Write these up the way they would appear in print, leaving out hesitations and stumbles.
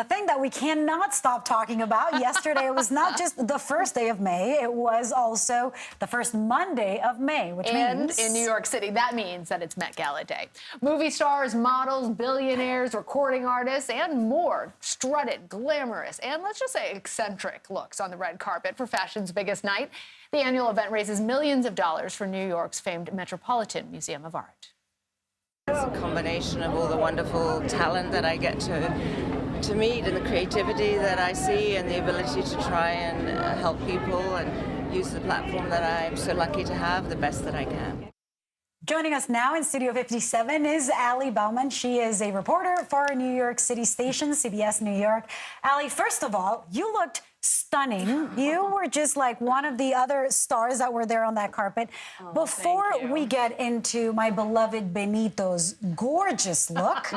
the thing that we cannot stop talking about. Yesterday, it was not just the first day of May, it was also the first Monday of May, which means... in New York City, that means that it's Met Gala Day. Movie stars, models, billionaires, recording artists, and more strutted, glamorous, and let's just say eccentric looks on the red carpet for fashion's biggest night. The annual event raises millions of dollars for New York's famed Metropolitan Museum of Art. It's a combination of all the wonderful talent that I get to meet and the creativity that I see and the ability to try and help people and use the platform that I'm so lucky to have the best that I can. Joining us now in Studio 57 is Ali Bauman. She is a reporter for New York City stations, CBS New York. Ali, first of all, you looked stunning. You were just like one of the other stars that were there on that carpet. Before we get into my beloved Benito's gorgeous look,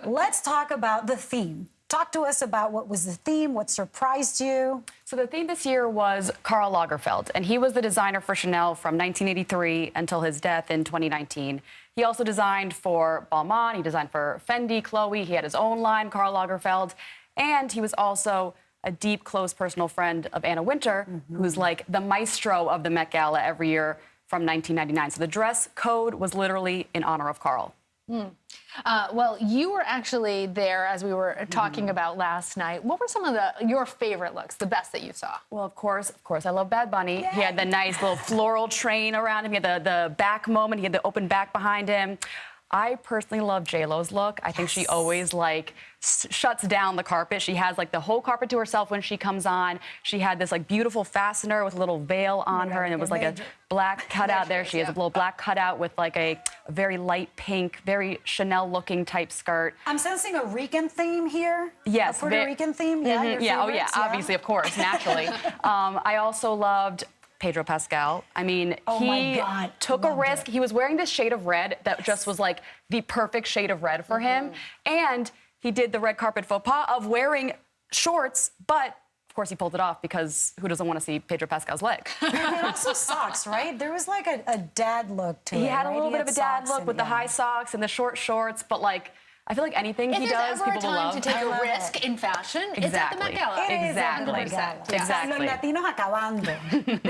let's talk about the theme. Talk to us about what was the theme, what surprised you. So the theme this year was Karl Lagerfeld, and he was the designer for Chanel from 1983 until his death in 2019. He also designed for Balmain, he designed for Fendi, Chloe, he had his own line, Karl Lagerfeld, and he was also a deep, close personal friend of Anna Wintour, who's like the maestro of the Met Gala every year from 1999. So the dress code was literally in honor of Karl. Well, you were actually there as we were talking about last night. What were some of your favorite looks, the best that you saw? Well, of course, I love Bad Bunny. Yay! He had the nice little floral train around him. He had the back moment. He had the open back behind him. I personally love J-Lo's look. I think she always like shuts down the carpet. She has like the whole carpet to herself when she comes on. She had this like beautiful fastener with a little veil on her, and it was like a black cutout there. She has a little black cutout with like a very light pink, very Chanel-looking type skirt. I'm sensing a Rican theme here. Yes. A Puerto Rican theme. Yeah, your yeah, oh yeah, favorites? obviously, of course, naturally. I also loved Pedro Pascal. I mean, he took a risk. He was wearing this shade of red that just was like the perfect shade of red for him. And he did the red carpet faux pas of wearing shorts, but of course he pulled it off because who doesn't want to see Pedro Pascal's leg? And also socks, right? There was like a dad look to it. He had a right? little bit of a dad look with the high socks and the short shorts, but like, I feel like anything he does, people will love. If there's ever a time to take a risk in fashion, it's at the Met Gala. Exactly. Exactly. Los Latinos acabando.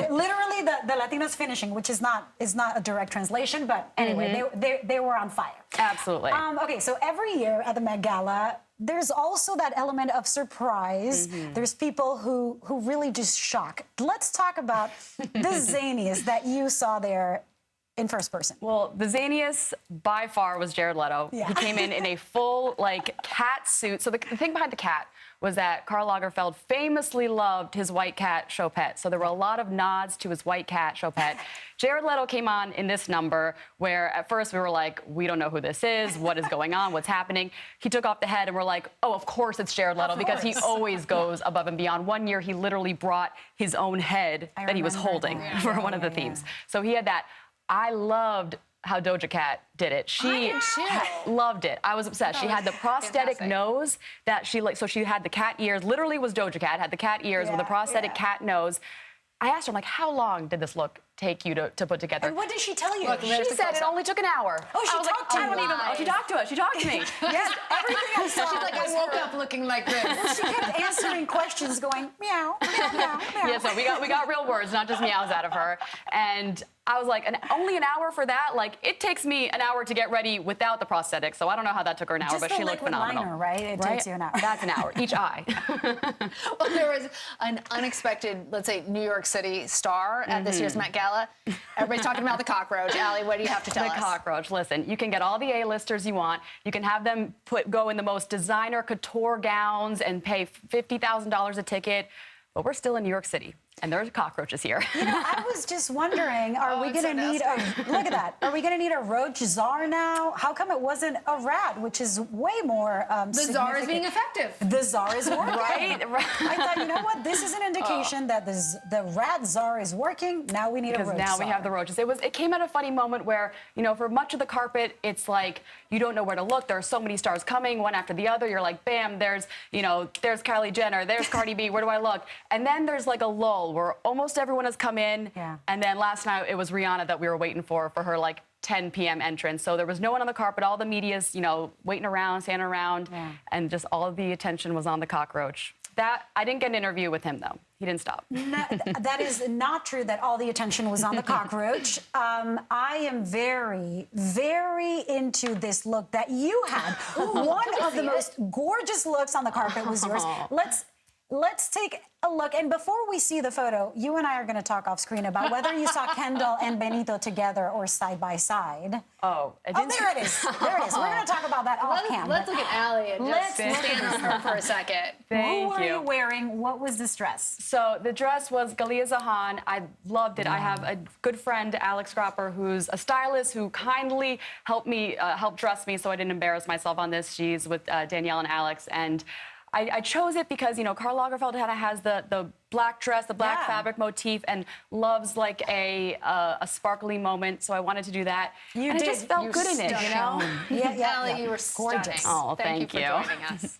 Literally, the Latinos finishing, which is not a direct translation, but anyway, they were on fire. Absolutely. Okay, so every year at the Met Gala, there's also that element of surprise. There's people who really just shock. Let's talk about the zaniest that you saw there in first person. Well, the zaniest by far was Jared Leto. Yeah. He came in a full like cat suit. So the thing behind the cat was that Karl Lagerfeld famously loved his white cat Chopette. So there were a lot of nods to his white cat Chopette. Jared Leto came on in this number where at first we were like, we don't know who this is, what is going on, what's happening. He took off the head and we're like, oh, of course it's Jared Leto because he always goes above and beyond. One year he literally brought his own head that he was holding for one of the themes. So he had that. I loved how Doja Cat did it. She loved it. I was obsessed. She had the prosthetic nose that she like. So she had the cat ears. Literally was Doja Cat. Had the cat ears with a prosthetic cat nose. I asked her, I'm like, how long did this look take you to put together? And what did she tell you? Look, she said it only took an hour. Oh, she talked to you. Oh, she talked to us. She talked to me. Yes, everything I saw. She's like, I woke up looking like this. Well, she kept answering questions, going meow, meow, meow, meow. Yeah, so we got real words, not just meows out of her. And I was like, only an hour for that? Like, it takes me an hour to get ready without the prosthetic, so I don't know how that took her an hour, but she looked phenomenal. Liner, right? It takes you an hour. That's an hour, each eye. Well, there was an unexpected, let's say, New York City star at this year's Met Gala. Everybody's talking about the cockroach. Ali, what do you have to tell us? The cockroach. Listen, you can get all the A-listers you want. You can have them go in the most designer couture gowns and pay $50,000 a ticket, but we're still in New York City. And there's cockroaches here. You know, I was just wondering, are we going to need look at that. Are we going to need a roach czar now? How come it wasn't a rat, which is way more The czar is being effective. The czar is working. Right. I thought, you know what? This is an indication that the rat czar is working. Now we need a roach now czar. we have the roaches. It came at a funny moment where, you know, for much of the carpet, it's like you don't know where to look. There are so many stars coming, one after the other. You're like, bam, there's Kylie Jenner, there's Cardi B, where do I look? And then there's like a lull where almost everyone has come in. Yeah. And then last night it was Rihanna that we were waiting for her like 10 p.m. entrance. So there was no one on the carpet. All the media's, waiting around, standing around, and just all of the attention was on the cockroach. I didn't get an interview with him, though. He didn't stop. No, that is not true that all the attention was on the cockroach. I am very, very into this look that you had. One of the most gorgeous looks on the carpet was yours. Let's take a look. And before we see the photo, you and I are going to talk off screen about whether you saw Kendall and Benito together or side by side. Oh, there it is. There it is. We're going to talk about that off camera. Let's look at Ali and just stand on her for a second. Who were you wearing? What was this dress? So the dress was Galia Zahan. I loved it. I have a good friend, Alex Gropper, who's a stylist who kindly helped dress me so I didn't embarrass myself on this. She's with Danielle and Alex, and I chose it because, Karl Lagerfeld has the black dress, the black fabric motif, and loves like a sparkly moment. So I wanted to do that. You and did. It just felt good in it, Yeah, Ali, you were gorgeous. stunning. Oh, thank you for you. joining us.